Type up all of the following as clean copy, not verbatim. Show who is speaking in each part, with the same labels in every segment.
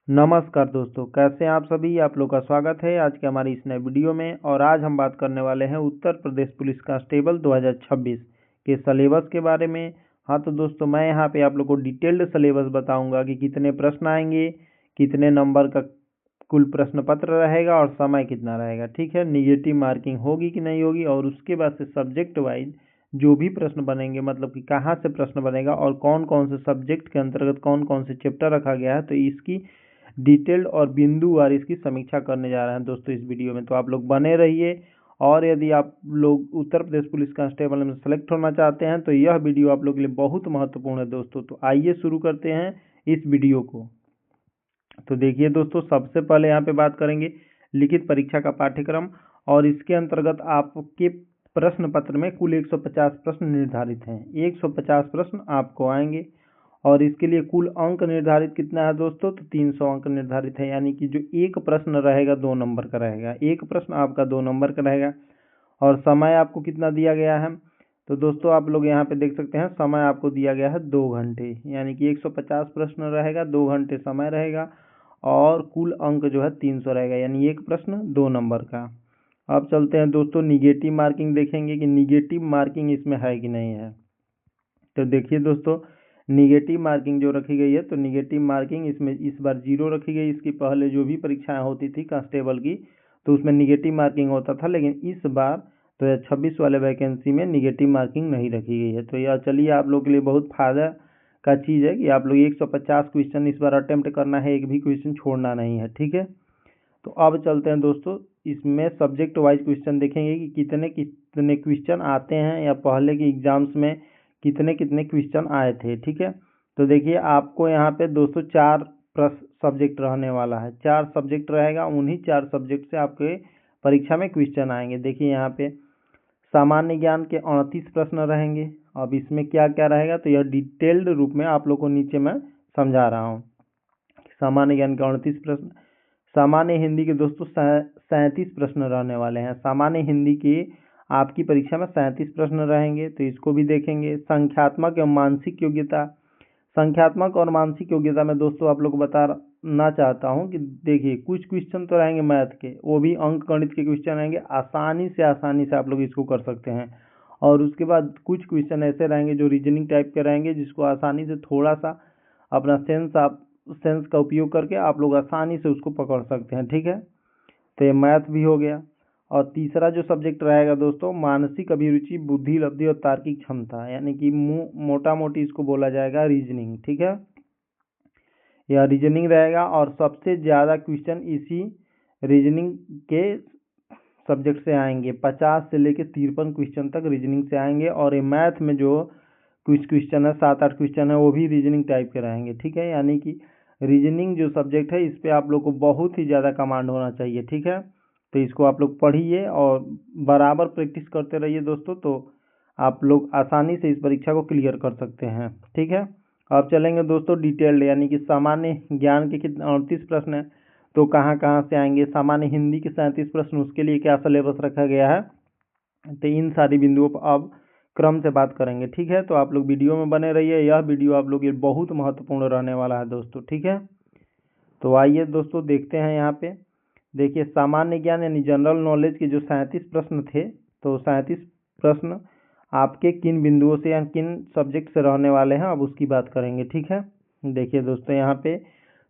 Speaker 1: नमस्कार दोस्तों, कैसे हैं आप सभी। आप लोग का स्वागत है आज के हमारी इस नए वीडियो में। और आज हम बात करने वाले हैं उत्तर प्रदेश पुलिस कांस्टेबल 2026 के सिलेबस के बारे में। हाँ तो दोस्तों, मैं यहाँ पे आप लोग को डिटेल्ड सिलेबस बताऊंगा कि कितने प्रश्न आएंगे, कितने नंबर का कुल प्रश्न पत्र रहेगा और समय कितना रहेगा। ठीक है, निगेटिव मार्किंग होगी कि नहीं होगी, और उसके बाद से सब्जेक्ट वाइज जो भी प्रश्न बनेंगे, मतलब कि कहाँ से प्रश्न बनेगा और कौन कौन से सब्जेक्ट के अंतर्गत कौन कौन से चैप्टर रखा गया है, तो इसकी डिटेल्ड और बिंदुवार इसकी समीक्षा करने जा रहे हैं दोस्तों इस वीडियो में। तो आप लोग बने रहिए। और यदि आप लोग उत्तर प्रदेश पुलिस कांस्टेबल में सेलेक्ट होना चाहते हैं तो यह वीडियो आप लोग के लिए बहुत महत्वपूर्ण है दोस्तों। तो आइए शुरू करते हैं इस वीडियो को। तो देखिए दोस्तों, सबसे पहले यहाँ पे बात करेंगे लिखित परीक्षा का पाठ्यक्रम। और इसके अंतर्गत आपके प्रश्न पत्र में कुल 150 प्रश्न निर्धारित हैं। 150 प्रश्न आपको आएंगे। और इसके लिए कुल अंक निर्धारित कितना है दोस्तों, तो 300 अंक निर्धारित है। यानी कि जो एक प्रश्न रहेगा 2 नंबर का रहेगा, एक प्रश्न आपका 2 नंबर का रहेगा। और समय आपको कितना दिया गया है, तो दोस्तों आप लोग यहाँ पे देख सकते हैं समय आपको दिया गया है 2 घंटे। यानी कि 150 प्रश्न रहेगा, 2 घंटे समय रहेगा और कुल अंक जो है 300 रहेगा। यानी एक प्रश्न 2 नंबर का। अब चलते हैं दोस्तों, निगेटिव मार्किंग देखेंगे कि निगेटिव मार्किंग इसमें है कि नहीं है। तो देखिए दोस्तों, निगेटिव मार्किंग जो रखी गई है, तो निगेटिव मार्किंग इसमें इस बार 0 रखी गई। इसकी पहले जो भी परीक्षाएं होती थी कांस्टेबल की, तो उसमें निगेटिव मार्किंग होता था, लेकिन इस बार 2026 वाले वैकेंसी में निगेटिव मार्किंग नहीं रखी गई है। तो यह चलिए आप लोग के लिए बहुत फायदा का चीज़ है कि आप लोग 150 क्वेश्चन इस बार अटेम्प्ट करना है, एक भी क्वेश्चन छोड़ना नहीं है। ठीक है, तो अब चलते हैं दोस्तों, इसमें सब्जेक्ट वाइज क्वेश्चन देखेंगे कि कितने कितने क्वेश्चन आते हैं या पहले के एग्जाम्स में कितने कितने क्वेश्चन आए थे। ठीक है, तो देखिए आपको यहाँ पे दोस्तों 4 सब्जेक्ट रहने वाला है। 4 सब्जेक्ट रहेगा, उन्हीं 4 सब्जेक्ट से आपके परीक्षा में क्वेश्चन आएंगे। देखिए यहाँ पे सामान्य ज्ञान के 38 प्रश्न रहेंगे। अब इसमें क्या क्या रहेगा, तो यह डिटेल्ड रूप में आप लोग को नीचे मैं समझा रहा हूँ। सामान्य ज्ञान के 38 प्रश्न। सामान्य हिंदी के दोस्तों 37 प्रश्न रहने वाले हैं। सामान्य हिंदी की आपकी परीक्षा में 37 प्रश्न रहेंगे, तो इसको भी देखेंगे। संख्यात्मक एवं मानसिक योग्यता। संख्यात्मक और मानसिक योग्यता में दोस्तों आप लोग को बताना चाहता हूँ कि देखिए कुछ क्वेश्चन तो रहेंगे मैथ के, वो भी अंक गणित के क्वेश्चन रहेंगे। आसानी से आप लोग इसको कर सकते हैं। और उसके बाद कुछ क्वेश्चन ऐसे रहेंगे जो रीजनिंग टाइप के रहेंगे, जिसको आसानी से थोड़ा सा अपना सेंस का उपयोग करके आप लोग आसानी से उसको पकड़ सकते हैं। ठीक है, तो ये मैथ भी हो गया। और तीसरा जो सब्जेक्ट रहेगा दोस्तों, मानसिक अभिरुचि, बुद्धि लब्धि और तार्किक क्षमता, यानी कि मोटा मोटी इसको बोला जाएगा रीजनिंग। ठीक है, यह रीजनिंग रहेगा। और सबसे ज़्यादा क्वेश्चन इसी रीजनिंग के सब्जेक्ट से आएंगे। 50 से लेकर 53 क्वेश्चन तक रीजनिंग से आएंगे। और ये मैथ में जो कुछ क्वेश्चन है, 7-8 क्वेश्चन है, वो भी रीजनिंग टाइप के रहेंगे। ठीक है, यानी कि रीजनिंग जो सब्जेक्ट है, इस पे आप लोग को बहुत ही ज़्यादा कमांड होना चाहिए। ठीक है, तो इसको आप लोग पढ़िए और बराबर प्रैक्टिस करते रहिए दोस्तों, तो आप लोग आसानी से इस परीक्षा को क्लियर कर सकते हैं। ठीक है, अब चलेंगे दोस्तों डिटेल्ड, यानी कि सामान्य ज्ञान के कितने 38 प्रश्न हैं, तो कहाँ कहाँ से आएंगे। सामान्य हिंदी के 37 प्रश्न, उसके लिए क्या सिलेबस रखा गया है, तो इन सारी बिंदुओं पर अब क्रम से बात करेंगे। ठीक है, तो आप लोग वीडियो में बने रहिए, यह वीडियो आप लोग ये बहुत महत्वपूर्ण रहने वाला है दोस्तों। ठीक है, तो आइए दोस्तों देखते हैं। यहाँ पे देखिए सामान्य ज्ञान यानी जनरल नॉलेज के जो 37 प्रश्न थे, तो 37 प्रश्न आपके किन बिंदुओं से या किन सब्जेक्ट से रहने वाले हैं, अब उसकी बात करेंगे। ठीक है, देखिए दोस्तों, यहाँ पे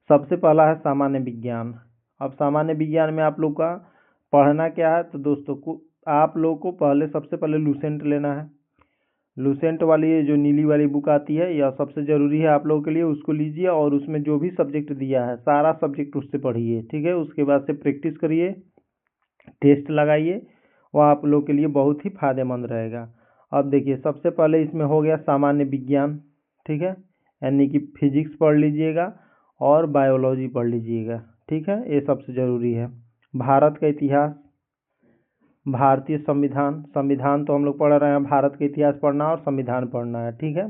Speaker 1: सबसे पहला है सामान्य विज्ञान। अब सामान्य विज्ञान में आप लोग का पढ़ना क्या है, तो दोस्तों को आप लोग को सबसे पहले लूसेंट लेना है। लूसेंट वाली ये जो नीली वाली बुक आती है, यह सबसे ज़रूरी है आप लोगों के लिए, उसको लीजिए। और उसमें जो भी सब्जेक्ट दिया है सारा सब्जेक्ट उससे पढ़िए। ठीक है, उसके बाद से प्रैक्टिस करिए, टेस्ट लगाइए, वह आप लोग के लिए बहुत ही फायदेमंद रहेगा। अब देखिए सबसे पहले इसमें हो गया सामान्य विज्ञान। ठीक है, यानी कि फिजिक्स पढ़ लीजिएगा और बायोलॉजी पढ़ लीजिएगा। ठीक है, ये सबसे ज़रूरी है। भारत का इतिहास, भारतीय संविधान, संविधान तो हम लोग पढ़ रहे हैं, भारत का इतिहास पढ़ना और संविधान पढ़ना है। ठीक है,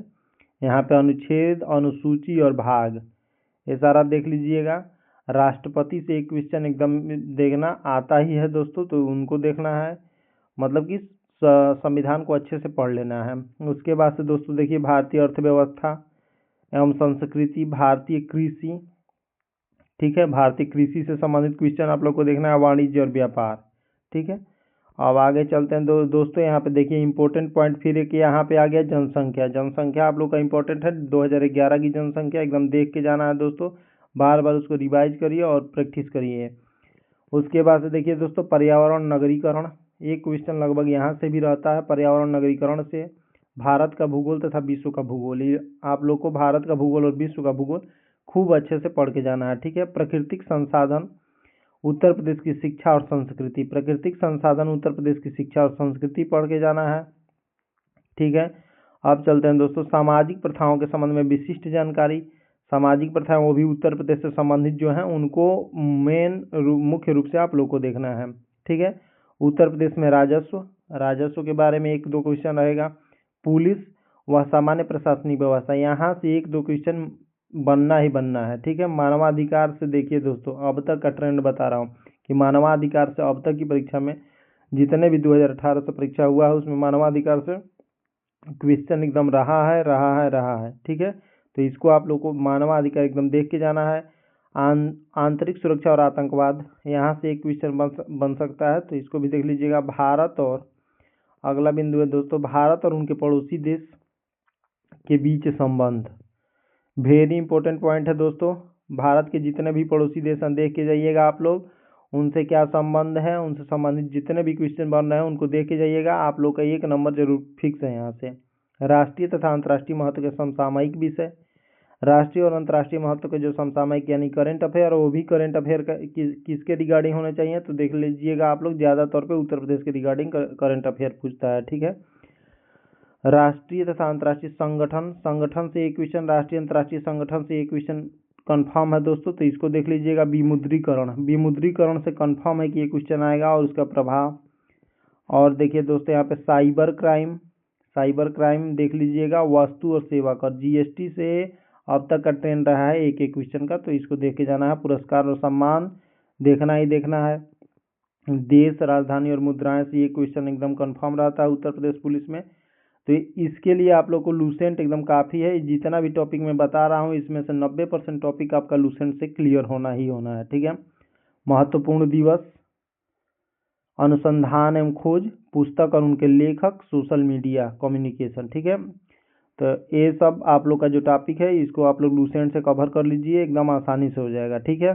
Speaker 1: यहाँ पे अनुच्छेद, अनुसूची और भाग, ये सारा देख लीजिएगा। राष्ट्रपति से एक क्वेश्चन एकदम देखना आता ही है दोस्तों, तो उनको देखना है, मतलब कि संविधान को अच्छे से पढ़ लेना है। उसके बाद से दोस्तों देखिए भारतीय अर्थव्यवस्था एवं संस्कृति, भारतीय कृषि, ठीक है। भारतीय कृषि से संबंधित क्वेश्चन आप लोग को देखना है, वाणिज्य और व्यापार, ठीक है। अब आगे चलते हैं दोस्तों, यहाँ पे देखिए इंपॉर्टेंट पॉइंट फिर एक यहाँ पे आ गया जनसंख्या। जनसंख्या आप लोग का इंपॉर्टेंट है, 2011 की जनसंख्या एकदम देख के जाना है दोस्तों, बार बार उसको रिवाइज करिए और प्रैक्टिस करिए। उसके बाद से देखिए दोस्तों पर्यावरण नगरीकरण, एक क्वेश्चन लगभग यहाँ से भी रहता है। पर्यावरण नगरीकरण से भारत का भूगोल तथा विश्व का भूगोल, ये आप लोग को भारत का भूगोल और विश्व का भूगोल खूब अच्छे से पढ़ के जाना है, ठीक है। प्राकृतिक संसाधन, उत्तर प्रदेश की शिक्षा और संस्कृति, प्राकृतिक संसाधन उत्तर प्रदेश की शिक्षा और संस्कृति पढ़ के जाना है, ठीक है। अब चलते हैं दोस्तों सामाजिक प्रथाओं के संबंध में विशिष्ट जानकारी। सामाजिक प्रथाएं वो भी उत्तर प्रदेश से संबंधित जो हैं उनको मुख्य रूप से आप लोग को देखना है, ठीक है। उत्तर प्रदेश में राजस्व, राजस्व के बारे में एक दो क्वेश्चन रहेगा। पुलिस व सामान्य प्रशासनिक व्यवस्था, यहाँ से एक दो क्वेश्चन बनना ही बनना है, ठीक है। मानवाधिकार से देखिए दोस्तों, अब तक का ट्रेंड बता रहा हूँ कि मानवाधिकार से अब तक की परीक्षा में जितने भी 2018 से परीक्षा हुआ है उसमें मानवाधिकार से क्वेश्चन एकदम रहा है, ठीक है। तो इसको आप लोग को मानवाधिकार एकदम देख के जाना है। आंतरिक सुरक्षा और आतंकवाद, यहाँ से एक क्वेश्चन बन सकता है, तो इसको भी देख लीजिएगा। भारत और अगला बिंदु है दोस्तों, भारत और उनके पड़ोसी देश के बीच संबंध, वेरी इंपॉर्टेंट पॉइंट है दोस्तों। भारत के जितने भी पड़ोसी देश हैं देख के जाइएगा आप लोग, उनसे क्या संबंध है, उनसे संबंधित जितने भी क्वेश्चन बन रहे हैं उनको देख के जाइएगा, आप लोग का 1 नंबर जरूर फिक्स है यहाँ से। राष्ट्रीय तथा अंतर्राष्ट्रीय महत्व के समसामयिक विषय, राष्ट्रीय और अंतर्राष्ट्रीय महत्व के जो समसामयिक यानी करंट अफेयर, वो भी करंट अफेयर किसके रिगार्डिंग होने चाहिए, तो देख लीजिएगा आप लोग, ज्यादा तौर पे उत्तर प्रदेश के रिगार्डिंग करंट अफेयर पूछता है, ठीक है। राष्ट्रीय तथा अंतर्राष्ट्रीय संगठन, संगठन से एक क्वेश्चन, राष्ट्रीय अंतर्राष्ट्रीय संगठन से एक क्वेश्चन कंफर्म है दोस्तों, तो इसको देख लीजिएगा। विमुद्रीकरण, विमुद्रीकरण से कंफर्म है कि ये क्वेश्चन आएगा और उसका प्रभाव। और देखिए दोस्तों यहाँ पे साइबर क्राइम, साइबर क्राइम देख लीजिएगा। वस्तु और सेवा कर, जीएसटी से अब तक का ट्रेंड रहा है एक एक क्वेश्चन का, तो इसको देख के जाना है। पुरस्कार और सम्मान देखना ही देखना है। देश, राजधानी और मुद्राएं से ये क्वेश्चन एकदम कंफर्म रहता है उत्तर प्रदेश पुलिस में, तो इसके लिए आप लोग को लूसेंट एकदम काफ़ी है। जितना भी टॉपिक मैं बता रहा हूँ इसमें से 90% टॉपिक आपका लूसेंट से क्लियर होना ही होना है, ठीक है। महत्वपूर्ण दिवस, अनुसंधान एवं खोज, पुस्तक और उनके लेखक, सोशल मीडिया कम्युनिकेशन, ठीक है। तो ये सब आप लोग का जो टॉपिक है इसको आप लोग लूसेंट से कवर कर लीजिए, एकदम आसानी से हो जाएगा, ठीक है।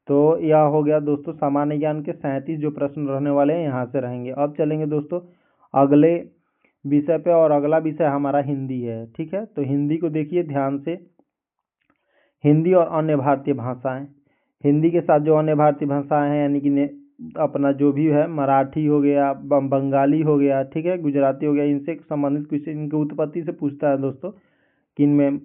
Speaker 1: तो यह हो गया दोस्तों सामान्य ज्ञान के 37 जो प्रश्न रहने वाले हैं यहाँ से रहेंगे। अब चलेंगे दोस्तों अगले विषय पे, और अगला विषय हमारा हिंदी है, ठीक है। तो हिंदी को देखिए ध्यान से, हिंदी और अन्य भारतीय भाषाएं, हिंदी के साथ जो अन्य भारतीय भाषाएं हैं यानी कि अपना जो भी है, मराठी हो गया, बंगाली हो गया, ठीक है, गुजराती हो गया, इनसे संबंधित क्वेश्चन इनकी उत्पत्ति से पूछता है दोस्तों कि इनमें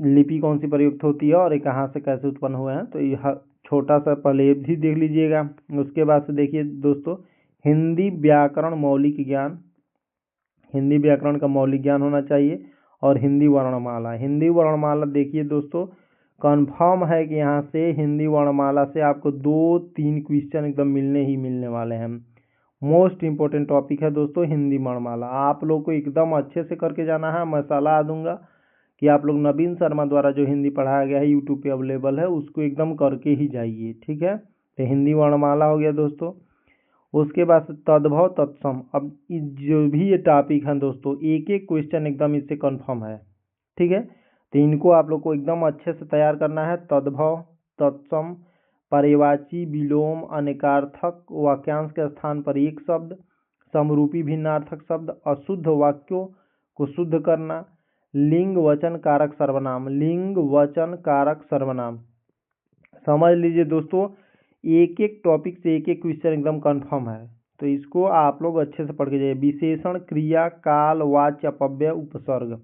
Speaker 1: लिपि कौन सी प्रयुक्त होती है और ये कहाँ से कैसे उत्पन्न हुए हैं, तो यह छोटा सा पहले भी देख लीजिएगा। उसके बाद से देखिए दोस्तों हिंदी व्याकरण मौलिक ज्ञान, हिंदी व्याकरण का मौलिक ज्ञान होना चाहिए। और हिंदी वर्णमाला, हिंदी वर्णमाला देखिए दोस्तों कंफर्म है कि यहाँ से हिंदी वर्णमाला से आपको 2-3 क्वेश्चन एकदम मिलने ही मिलने वाले हैं। मोस्ट इम्पोर्टेंट टॉपिक है दोस्तों हिंदी वर्णमाला, आप लोग को एकदम अच्छे से करके जाना है। मैं सलाह दूंगा कि आप लोग नवीन शर्मा द्वारा जो हिंदी पढ़ाया गया है यूट्यूब पे अवेलेबल है, उसको एकदम करके ही जाइए, ठीक है। तो हिंदी वर्णमाला हो गया दोस्तों। उसके बाद तद्भव तत्सम, अब जो भी ये टॉपिक है दोस्तों एक एक क्वेश्चन एकदम इससे कंफर्म है, ठीक है। तो इनको आप लोग को एकदम अच्छे से तैयार करना है। तद्भव, तत्सम, पर्यायवाची, विलोम, अनेकार्थक, वाक्यांश के स्थान पर एक शब्द, समरूपी भिन्नार्थक शब्द, अशुद्ध वाक्यों को शुद्ध करना, लिंग वचन कारक सर्वनाम, लिंग वचन कारक सर्वनाम। समझ लीजिए दोस्तों एक एक टॉपिक से एक एक क्वेश्चन एकदम कंफर्म है, तो इसको आप लोग अच्छे से पढ़ के जाइए। विशेषण, क्रिया, काल, वाच्य, अपव्यय, उपसर्ग,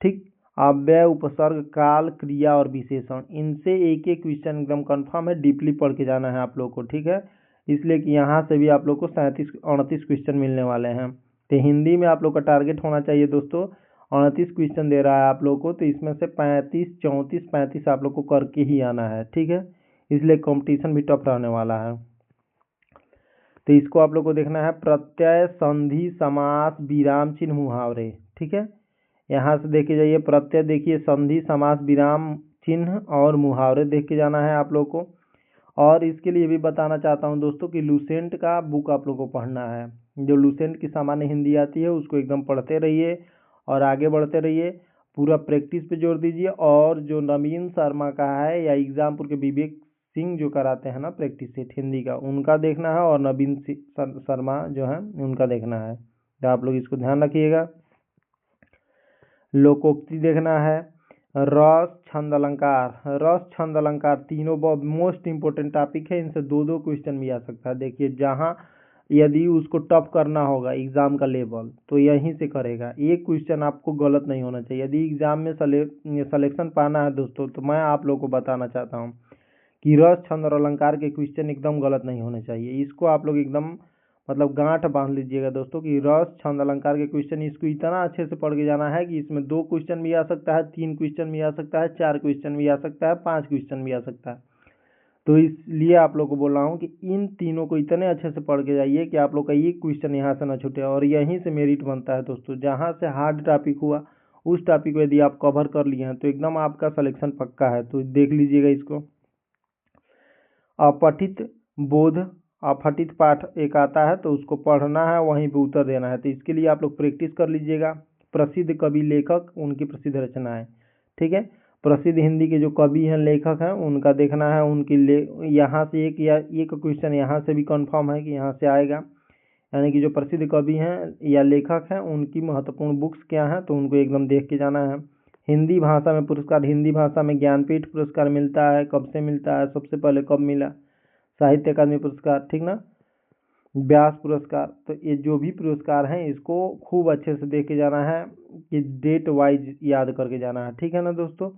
Speaker 1: ठीक, अव्यय, उपसर्ग, काल, क्रिया और विशेषण, इनसे एक एक क्वेश्चन एकदम कंफर्म है, डीपली पढ़ के जाना है आप लोग को, ठीक है। इसलिए कि यहाँ से भी आप लोग को 37-38 क्वेश्चन मिलने वाले हैं। तो हिंदी में आप लोग का टारगेट होना चाहिए दोस्तों 38 क्वेश्चन दे रहा है आप लोग को, तो इसमें से 35, 34, 35 आप लोग को करके ही आना है, ठीक है। इसलिए कंपटीशन भी टफ रहने वाला है। तो इसको आप लोग को देखना है। प्रत्यय, संधि, समास, विराम चिन्ह, मुहावरे, ठीक है। यहाँ से देखे जाइए प्रत्यय देखिए, संधि, समास, विराम चिन्ह और मुहावरे देख के जाना है आप लोग को। और इसके लिए भी बताना चाहता हूँ दोस्तों कि लुसेंट का बुक आप लोग को पढ़ना है। जो लुसेंट की सामान्य हिंदी आती है उसको एकदम पढ़ते रहिए और आगे बढ़ते रहिए, पूरा प्रैक्टिस पे जोर दीजिए। और जो नवीन शर्मा का है या एग्जामपुर के विवेक सिंह जो कराते हैं ना प्रैक्टिस सेट हिंदी का, उनका देखना है, और नवीन शर्मा जो है उनका देखना है। तो आप लोग इसको ध्यान रखिएगा। लोकोक्ति देखना है, रस, छंद, अलंकार। रस, छंद, अलंकार तीनों बहुत मोस्ट इंपोर्टेंट टॉपिक है। इनसे दो दो क्वेश्चन भी आ सकता है। देखिए, जहाँ यदि उसको टफ करना होगा एग्जाम का लेवल तो यहीं से करेगा। एक क्वेश्चन आपको गलत नहीं होना चाहिए। यदि एग्जाम में सिलेक्शन पाना है दोस्तों, तो मैं आप लोग को बताना चाहता हूँ कि रस, छंद और अलंकार के क्वेश्चन एकदम गलत नहीं होने चाहिए। इसको आप लोग एकदम मतलब गांठ बांध लीजिएगा दोस्तों कि रस, छंद, अलंकार के क्वेश्चन इसको इतना अच्छे से पढ़ के जाना है कि इसमें 2 क्वेश्चन भी आ सकता है, 3 क्वेश्चन भी आ सकता है, 4 क्वेश्चन भी आ सकता है, 5 क्वेश्चन भी आ सकता है। तो इसलिए आप लोग को बोल रहा हूँ कि इन तीनों को इतने अच्छे से पढ़ के जाइए कि आप लोग का एक क्वेश्चन यहाँ से ना छूटे। और यहीं से मेरिट बनता है दोस्तों। जहाँ से हार्ड टॉपिक हुआ उस टॉपिक को यदि आप कवर कर लिए हैं तो एकदम आपका सिलेक्शन पक्का है। तो देख लीजिएगा इसको। अपठित बोध, अपठित पाठ एक आता है तो उसको पढ़ना है, वहीं पे उत्तर देना है। तो इसके लिए आप लोग प्रैक्टिस कर लीजिएगा। प्रसिद्ध कवि, लेखक, उनकी प्रसिद्ध रचनाएं, ठीक है। प्रसिद्ध हिंदी के जो कवि हैं, लेखक हैं, उनका देखना है। उनकी यहाँ से एक या एक क्वेश्चन यहाँ से भी कंफर्म है कि यहाँ से आएगा। यानी कि जो प्रसिद्ध कवि हैं या लेखक हैं उनकी महत्वपूर्ण बुक्स क्या हैं, तो उनको एकदम देख के जाना है। हिंदी भाषा में पुरस्कार, हिंदी भाषा में ज्ञानपीठ पुरस्कार मिलता है, कब से मिलता है, सबसे पहले कब मिला। साहित्य अकादमी पुरस्कार, ठीक ना। व्यास पुरस्कार। तो ये जो भी पुरस्कार हैं इसको खूब अच्छे से देख के जाना है कि डेट वाइज याद करके जाना है, ठीक है ना दोस्तों।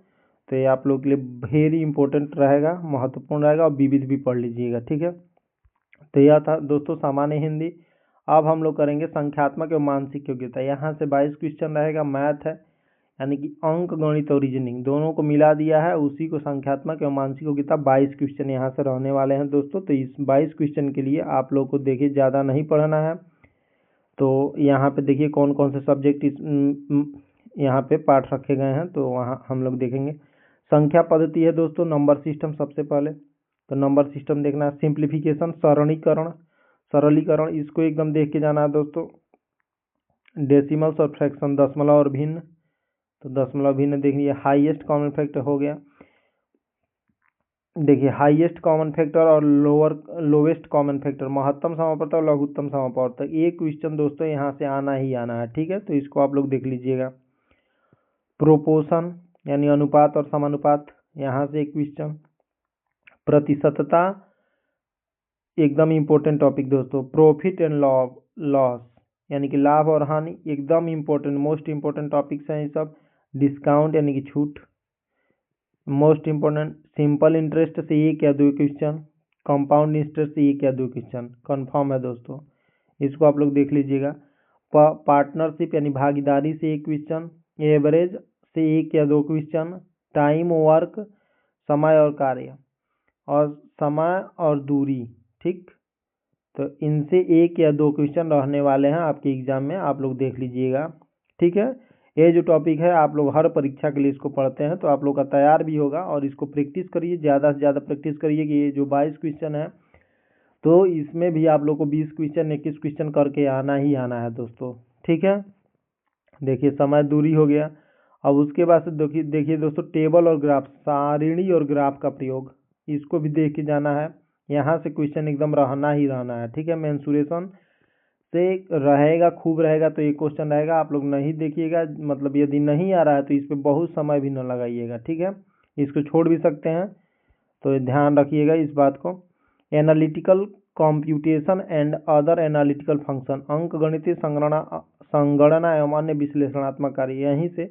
Speaker 1: तो ये आप लोग के लिए वेरी इंपॉर्टेंट रहेगा, महत्वपूर्ण रहेगा। और विविध भी पढ़ लीजिएगा, ठीक है। तो यह था दोस्तों सामान्य हिंदी। अब हम लोग करेंगे संख्यात्मक एवं मानसिक योग्यता। यहाँ से 22 क्वेश्चन रहेगा। मैथ है, यानी कि अंक गणित और रीजनिंग दोनों को मिला दिया है, उसी को संख्यात्मक एवं मानसिक योग्यता 22 क्वेश्चन यहाँ से रहने वाले हैं दोस्तों। तो इस 22 क्वेश्चन के लिए आप लोग को देखिए ज़्यादा नहीं पढ़ना है। तो यहाँ पे देखिए कौन कौन से सब्जेक्ट यहाँ पे पाठ रखे गए हैं, तो वहाँ हम लोग देखेंगे। संख्या पद्धति है दोस्तों, नंबर सिस्टम सबसे पहले। तो नंबर सिस्टम देखना है। सिंप्लीफिकेशन, सरलीकरण, इसको एकदम देख के जाना है दोस्तों। डेसिमल्स और फ्रैक्शन, दशमलव और भिन्न, तो दशमलव भिन्न देखिए। हाईएस्ट कॉमन फैक्टर हो गया। देखिए हाईएस्ट कॉमन फैक्टर और लोवेस्ट कॉमन फैक्टर, महत्तम समापवर्तक और लघुत्तम समापवर्तक। एक क्वेश्चन दोस्तों यहाँ से आना ही आना है, ठीक है। तो इसको आप लोग देख लीजिएगा। प्रोपोर्शन यानी अनुपात और समानुपात, यहाँ से एक क्वेश्चन। प्रतिशतता एकदम इम्पोर्टेंट टॉपिक दोस्तों। प्रॉफिट एंड लॉस यानी कि लाभ और हानि, एकदम इम्पोर्टेंट मोस्ट इम्पोर्टेंट टॉपिक्स हैं ये सब। डिस्काउंट यानी कि छूट, मोस्ट इम्पोर्टेंट। सिंपल इंटरेस्ट से एक या 2 क्वेश्चन, कंपाउंड इंटरेस्ट से एक या 2 क्वेश्चन कंफर्म है दोस्तों। इसको आप लोग देख लीजिएगा। पार्टनरशिप यानी भागीदारी से एक क्वेश्चन, एवरेज से एक या 2 क्वेश्चन, टाइम, वर्क, समय और कार्य, और समय और दूरी, ठीक। तो इनसे एक या 2 क्वेश्चन रहने वाले हैं आपके एग्जाम में, आप लोग देख लीजिएगा, ठीक है। ये जो टॉपिक है आप लोग हर परीक्षा के लिए इसको पढ़ते हैं तो आप लोग का तैयार भी होगा। और इसको प्रैक्टिस करिए, ज़्यादा से ज़्यादा प्रैक्टिस करिए कि ये जो 22 क्वेश्चन है तो इसमें भी आप लोग को 20 क्वेश्चन 21 क्वेश्चन करके आना ही आना है दोस्तों, ठीक है। देखिए समय, दूरी हो गया। अब उसके बाद से देखिए दोस्तों टेबल और ग्राफ, सारिणी और ग्राफ का प्रयोग, इसको भी देख के जाना है। यहाँ से क्वेश्चन एकदम रहना ही रहना है, ठीक है। मेंसुरेशन से रहेगा, खूब रहेगा तो एक क्वेश्चन रहेगा। आप लोग नहीं देखिएगा, मतलब यदि नहीं आ रहा है तो इस पर बहुत समय भी न लगाइएगा, ठीक है। इसको छोड़ भी सकते हैं, तो ध्यान रखिएगा इस बात को। Analytical computation and other analytical function, अंक गणितीय संगणना एवं अन्य विश्लेषणात्मक कार्य।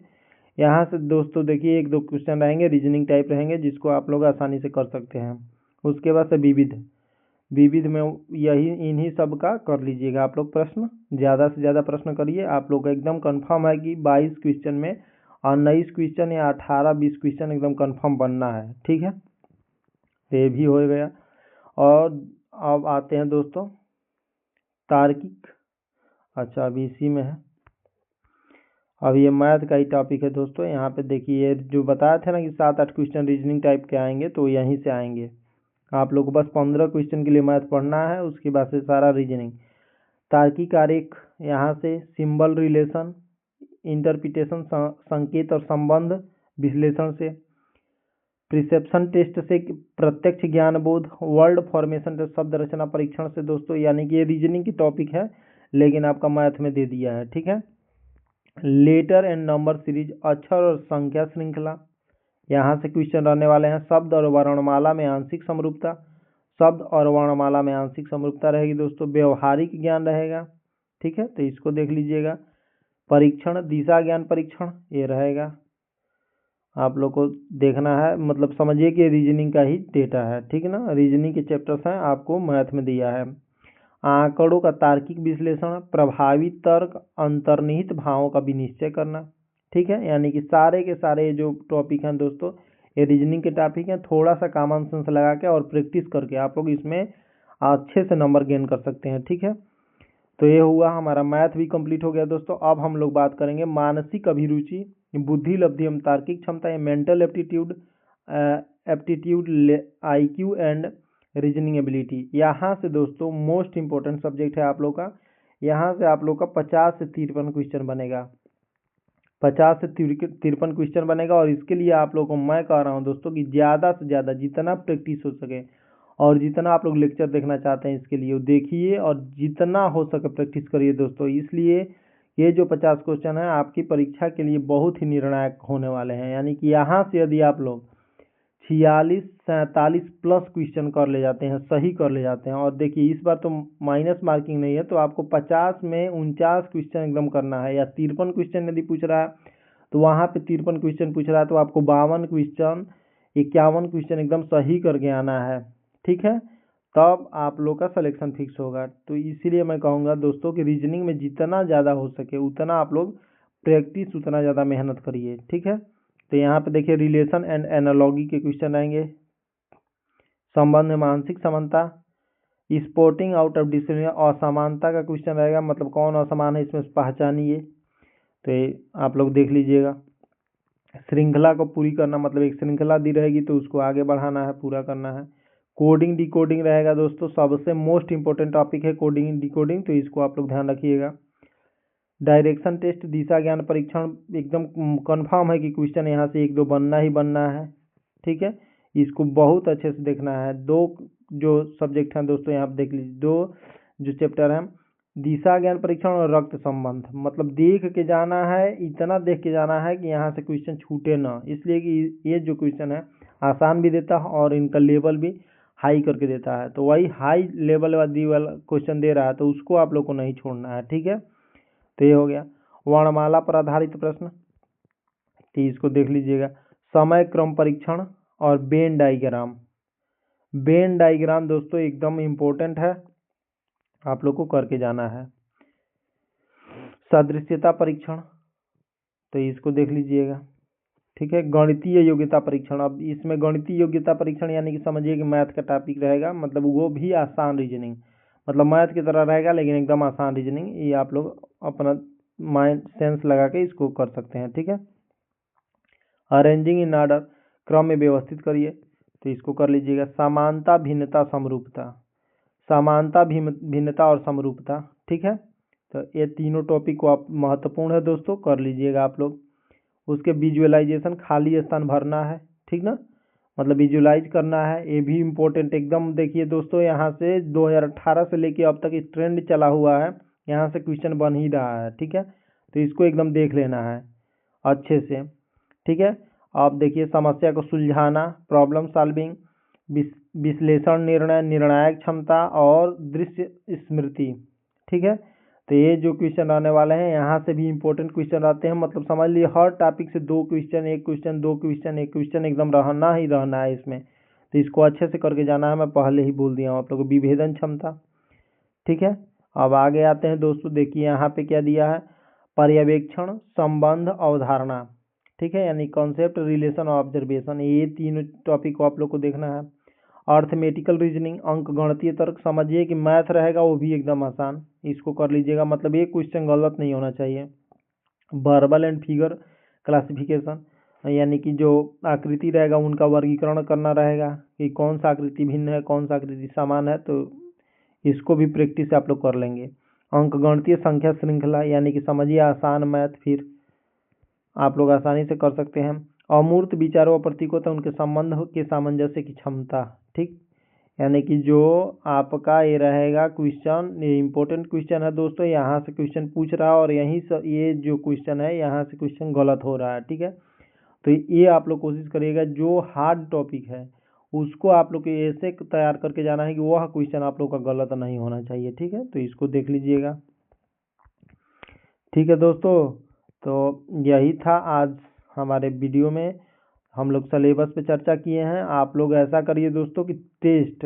Speaker 1: यहाँ से दोस्तों देखिए 1-2 क्वेश्चन रहेंगे, रीजनिंग टाइप रहेंगे, जिसको आप लोग आसानी से कर सकते हैं। उसके बाद से विविध में यही इन्हीं सब का कर लीजिएगा आप लोग प्रश्न। ज़्यादा से ज़्यादा प्रश्न करिए। आप लोग का एकदम कंफर्म है कि 22 क्वेश्चन में 19 क्वेश्चन या 18-20 क्वेश्चन एकदम कंफर्म बनना है, ठीक है। ये भी हो गया। और अब आते हैं दोस्तों तार्किक, अच्छा अभी इसी में है। अब ये मैथ का ही टॉपिक है दोस्तों। यहाँ पे देखिए जो बताया था ना कि 7-8 क्वेश्चन रीजनिंग टाइप के आएंगे, तो यहीं से आएंगे। आप लोग को बस 15 क्वेश्चन के लिए मैथ पढ़ना है, उसके बाद से सारा रीजनिंग। तार्किक आरेख, यहाँ से सिंबल रिलेशन, इंटरप्रिटेशन, संकेत और संबंध विश्लेषण से, प्रिसेप्शन टेस्ट से प्रत्यक्ष ज्ञान बोध, वर्ड फॉर्मेशन से शब्द रचना परीक्षण से दोस्तों। यानी कि ये रीजनिंग की टॉपिक है लेकिन आपका मैथ में दे दिया है, ठीक है। लेटर एंड नंबर सीरीज, अक्षर और संख्या श्रृंखला, यहाँ से क्वेश्चन रहने वाले हैं। शब्द और वर्णमाला में आंशिक समरूपता, शब्द और वर्णमाला में आंशिक समरूपता रहेगी दोस्तों। व्यवहारिक ज्ञान रहेगा, ठीक है, तो इसको देख लीजिएगा। परीक्षण, दिशा ज्ञान परीक्षण, ये रहेगा, आप लोग को देखना है, मतलब समझिए कि रीजनिंग का ही डेटा है, ठीक है ना। रीजनिंग के चैप्टर्स हैं, आपको मैथ में दिया है। आंकड़ों का तार्किक विश्लेषण, प्रभावी तर्क, अंतर्निहित भावों का विनिश्चय करना, ठीक है। यानी कि सारे के सारे जो टॉपिक हैं दोस्तों, ये रीजनिंग के टॉपिक हैं। थोड़ा सा कॉमन सेंस लगा के और प्रैक्टिस करके आप लोग इसमें अच्छे से नंबर गेन कर सकते हैं, ठीक है। तो ये हुआ हमारा मैथ भी कंप्लीट हो गया दोस्तों। अब हम लोग बात करेंगे मानसिक अभिरुचि, बुद्धि लब्धि एवं तार्किक क्षमता, या mental aptitude, IQ and reasoning ability. यहाँ से दोस्तों मोस्ट इंपॉर्टेंट सब्जेक्ट है आप लोग का। यहाँ से आप लोग का 50 से 53 क्वेश्चन बनेगा, 50 से 53 क्वेश्चन बनेगा। और इसके लिए आप लोग को मैं कह रहा हूँ दोस्तों कि ज़्यादा से ज़्यादा जितना प्रैक्टिस हो सके और जितना आप लोग लेक्चर देखना चाहते हैं इसके लिए देखिए, और जितना हो सके प्रैक्टिस करिए दोस्तों। इसलिए ये जो 50 क्वेश्चन है आपकी परीक्षा के लिए बहुत ही निर्णायक होने वाले हैं। यानी कि यहाँ से यदि आप लोग 46-47 प्लस क्वेश्चन कर ले जाते हैं, सही कर ले जाते हैं, और देखिए इस बार तो माइनस मार्किंग नहीं है, तो आपको 50 में 49 क्वेश्चन एकदम करना है। या 53 क्वेश्चन यदि पूछ रहा है तो वहाँ पे 53 क्वेश्चन पूछ रहा है तो आपको 52 क्वेश्चन, 51 क्वेश्चन एकदम सही करके आना है, ठीक है। तब आप लोग का सिलेक्शन फिक्स होगा। तो इसीलिए मैं कहूँगा दोस्तों कि रीजनिंग में जितना ज़्यादा हो सके उतना आप लोग प्रैक्टिस, उतना ज़्यादा मेहनत करिए, ठीक है। तो यहाँ पे देखिए रिलेशन एंड एनालॉगी के क्वेश्चन आएंगे। संबंध में मानसिक समानता, स्पोर्टिंग आउट ऑफ डिसिप्लिन, असमानता का क्वेश्चन रहेगा, मतलब कौन असमान है इसमें पहचानिए। तो आप लोग देख लीजिएगा। श्रृंखला को पूरी करना, मतलब एक श्रृंखला दी रहेगी तो उसको आगे बढ़ाना है, पूरा करना है। कोडिंग डिकोडिंग रहेगा दोस्तों, सबसे मोस्ट इंपॉर्टेंट टॉपिक है कोडिंग डिकोडिंग, तो इसको आप लोग ध्यान रखिएगा। डायरेक्शन टेस्ट, दिशा ज्ञान परीक्षण, एकदम कंफर्म है कि क्वेश्चन यहाँ से 1-2 बनना ही बनना है, ठीक है। इसको बहुत अच्छे से देखना है। 2 जो सब्जेक्ट हैं दोस्तों यहाँ पे देख लीजिए, 2 जो चैप्टर हैं, दिशा ज्ञान परीक्षण और रक्त संबंध, मतलब देख के जाना है, इतना देख के जाना है कि यहाँ से क्वेश्चन छूटे ना। इसलिए कि ये जो क्वेश्चन है आसान भी देता है और इनका लेवल भी हाई करके देता है। तो वही हाई लेवल वाला क्वेश्चन दे रहा है तो उसको आप लोग को नहीं छोड़ना है, ठीक है। तो ये हो गया वर्णमाला पर आधारित प्रश्न, तो इसको देख लीजिएगा। समय क्रम परीक्षण और वेन डायग्राम। वेन डायग्राम दोस्तों एकदम इम्पोर्टेंट है, आप लोग को करके जाना है। सदृश्यता परीक्षण, तो इसको देख लीजिएगा, ठीक है। गणितीय योग्यता परीक्षण, अब इसमें गणितीय योग्यता परीक्षण यानी कि समझिए कि मैथ का टॉपिक रहेगा, मतलब वो भी आसान रीजनिंग, मतलब मैथ की तरह रहेगा लेकिन एकदम आसान रीजनिंग। ये आप लोग अपना माइंड सेंस लगा के इसको कर सकते हैं, ठीक है। अरेंजिंग इन ऑर्डर, क्रम में व्यवस्थित करिए, तो इसको कर लीजिएगा। समानता भिन्नता समरूपता, समानता भिन्नता और समरूपता, ठीक है। तो ये तीनों टॉपिक को आप महत्वपूर्ण है दोस्तों, कर लीजिएगा आप लोग। उसके विजुअलाइजेशन, खाली स्थान भरना है, ठीक ना, मतलब विजुअलाइज करना है, ये भी इम्पोर्टेंट एकदम। देखिए दोस्तों यहाँ से 2018 से लेके अब तक इस ट्रेंड चला हुआ है, यहाँ से क्वेश्चन बन ही रहा है, ठीक है। तो इसको एकदम देख लेना है अच्छे से, ठीक है। अब देखिए समस्या को सुलझाना, प्रॉब्लम सॉल्विंग, विश्लेषण निर्णय, निर्णायक क्षमता और दृश्य स्मृति, ठीक है। तो ये जो क्वेश्चन आने वाले हैं यहाँ से भी इम्पोर्टेंट क्वेश्चन आते हैं, मतलब समझ लीजिए हर टॉपिक से 2 क्वेश्चन, 1 क्वेश्चन, 2 क्वेश्चन, 1 क्वेश्चन एकदम रहना ही रहना है इसमें। तो इसको अच्छे से करके जाना है, मैं पहले ही बोल दिया हूँ आप लोग को। विभेदन क्षमता, ठीक है। अब आगे आते हैं दोस्तों, देखिए यहाँ पे क्या दिया है, पर्यवेक्षण, संबंध, अवधारणा, ठीक है, यानी कॉन्सेप्ट, रिलेशन और ऑब्जर्वेशन, ये तीनों टॉपिक को आप लोग को देखना है। अर्थमेटिकल रीजनिंग, अंक गणितीय तर्क, समझिए कि मैथ रहेगा वो भी एकदम आसान, इसको कर लीजिएगा, मतलब एक क्वेश्चन गलत नहीं होना चाहिए। वर्बल एंड फिगर क्लासिफिकेशन, यानी कि जो आकृति रहेगा उनका वर्गीकरण करना रहेगा कि कौन सा आकृति भिन्न है, कौन सा आकृति समान है, तो इसको भी प्रैक्टिस आप लोग कर लेंगे। अंकगणितीय संख्या श्रृंखला, यानी कि समझिए आसान मैथ, फिर आप लोग आसानी से कर सकते हैं। अमूर्त विचारों और प्रतीकों तक उनके संबंध के सामंजस्य की क्षमता, ठीक, यानी कि जो आपका ये रहेगा क्वेश्चन, ये इंपॉर्टेंट क्वेश्चन है दोस्तों, यहाँ से क्वेश्चन पूछ रहा है और यहीं से ये जो क्वेश्चन है यहाँ से क्वेश्चन गलत हो रहा है, ठीक है। तो ये आप लोग कोशिश करिएगा जो हार्ड टॉपिक है उसको आप लोग को ऐसे तैयार करके जाना है कि वह क्वेश्चन आप लोग का गलत नहीं होना चाहिए, ठीक है। तो इसको देख लीजिएगा, ठीक है दोस्तों। तो यही था आज हमारे वीडियो में, हम लोग सिलेबस पे चर्चा किए हैं। आप लोग ऐसा करिए दोस्तों कि टेस्ट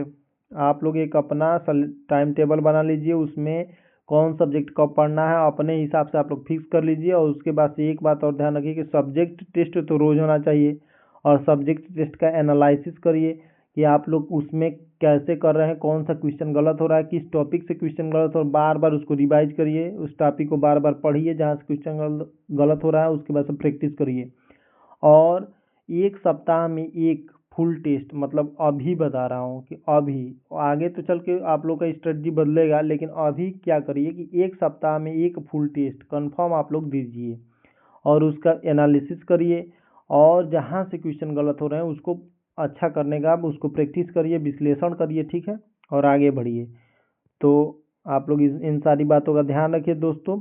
Speaker 1: आप लोग एक अपना टाइम टेबल बना लीजिए, उसमें कौन सब्जेक्ट कब पढ़ना है अपने हिसाब से आप लोग फिक्स कर लीजिए। और उसके बाद से एक बात और ध्यान रखिए कि सब्जेक्ट टेस्ट तो रोज़ होना चाहिए, और सब्जेक्ट टेस्ट का एनालिसिस करिए कि आप लोग उसमें कैसे कर रहे हैं, कौन सा क्वेश्चन गलत हो रहा है, किस टॉपिक से क्वेश्चन गलत हो, बार बार उसको रिवाइज करिए, उस टॉपिक को बार बार पढ़िए जहाँ से क्वेश्चन गलत हो रहा है, उसके बाद से प्रैक्टिस करिए। और एक सप्ताह में एक फुल टेस्ट, मतलब अभी बता रहा हूँ कि अभी, आगे तो चल के आप लोग का स्ट्रेटजी बदलेगा, लेकिन अभी क्या करिए कि एक सप्ताह में एक फुल टेस्ट कंफर्म आप लोग दीजिए और उसका एनालिसिस करिए, और जहाँ से क्वेश्चन गलत हो रहे हैं उसको अच्छा करने का आप उसको प्रैक्टिस करिए, विश्लेषण करिए, ठीक है, और आगे बढ़िए। तो आप लोग इन सारी बातों का ध्यान रखिए दोस्तों।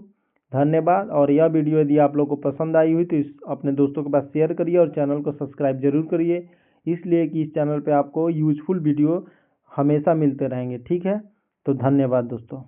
Speaker 1: धन्यवाद। और यह वीडियो यदि आप लोगों को पसंद आई हुई तो इस अपने दोस्तों के पास शेयर करिए और चैनल को सब्सक्राइब जरूर करिए, इसलिए कि इस चैनल पे आपको यूजफुल वीडियो हमेशा मिलते रहेंगे, ठीक है। तो धन्यवाद दोस्तों।